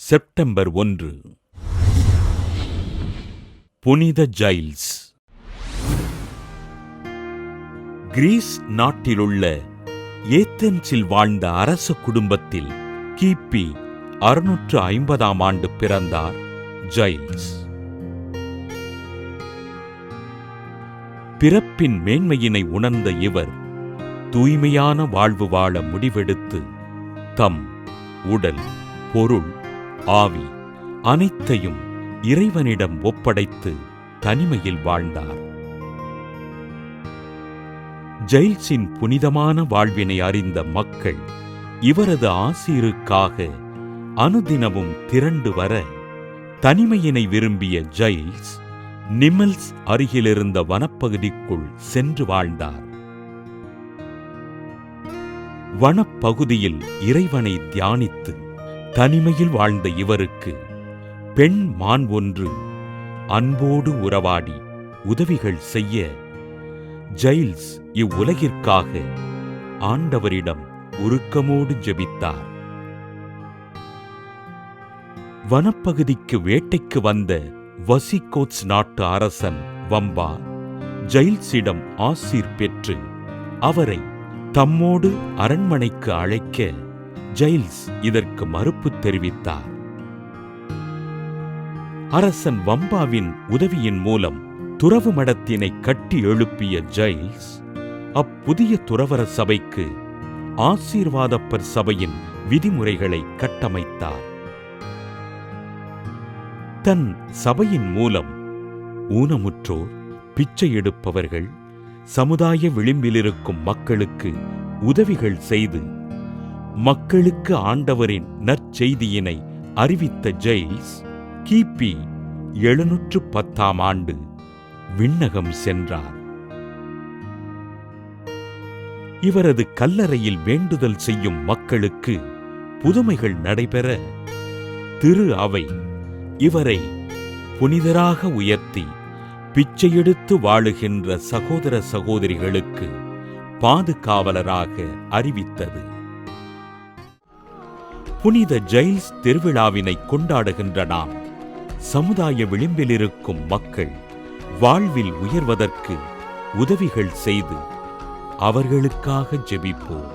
September 1. புனித Giles. Greece நாட்டிலுள்ள ஏத்தென்ஸில் வாழ்ந்த அரச குடும்பத்தில் கிபி 650ஆம் ஆண்டு பிறந்தார் ஜைல்ஸ். பிறப்பின் மேன்மையினை உணர்ந்த இவர் தூய்மையான வாழ்வு வாழ முடிவெடுத்து தம் உடல், பொருள், ஆவி அனைத்தையும் இறைவனிடம் ஒப்படைத்து தனிமையில் வாழ்ந்தார். ஜைல்ஸின் புனிதமான வாழ்வினை அறிந்த மக்கள் இவரது ஆசீருக்காக அனுதினமும் திரண்டு வர தனிமையினை விரும்பிய ஜைல்ஸ் நிமெல்ஸ் அருகிலிருந்த வனப்பகுதிக்குள் சென்று வாழ்ந்தார். வனப்பகுதியில் இறைவனை தியானித்து தனிமையில் வாழ்ந்த இவருக்கு பெண் மான் ஒன்று அன்போடு உறவாடி உதவிகள் செய்ய ஜைல்ஸ் இவ்வுலகிற்காக ஆண்டவரிடம் உருக்கமோடு ஜெபித்தார். வனப்பகுதிக்கு வேட்டைக்கு வந்த வசிகோத்ஸ் நாட்டு அரசன் வம்பா ஜைல்ஸிடம் ஆசீர் பெற்று அவரை தம்மோடு அரண்மனைக்கு அழைக்க ஜைல்ஸ் இதற்கு மறுப்பு தெரிவித்தார். அரசன் வம்பாவின் உதவியின் மூலம் துறவு மடத்தினை கட்டி எழுப்பிய ஜைல்ஸ் அப்புதிய துறவர சபைக்கு ஆசீர்வாதப்பர் சபையின் விதிமுறைகளை கட்டமைத்தார். தன் சபையின் மூலம் ஊனமுற்றோர், பிச்சை எடுப்பவர்கள், சமுதாய விளிம்பிலிருக்கும் மக்களுக்கு உதவிகள் செய்து மக்களுக்கு ஆண்டவரின் நற்செய்தியினை அறிவித்த ஜைல்ஸ் கிபி 710ஆம் ஆண்டு விண்ணகம் சென்றார். இவரது கல்லறையில் வேண்டுதல் செய்யும் மக்களுக்கு புதுமைகள் நடைபெற திரு அவை இவரை புனிதராக உயர்த்தி பிச்சையெடுத்து வாழுகின்ற சகோதர சகோதரிகளுக்கு பாதுகாவலராக அறிவித்தது. புனித ஜைல்ஸ் திருவிழாவினை கொண்டாடுகின்ற நாம் சமுதாய விளிம்பிலிருக்கும் மக்கள் வாழ்வில் உயர்வதற்கு உதவிகள் செய்து அவர்களுக்காக ஜெபிப்போம்.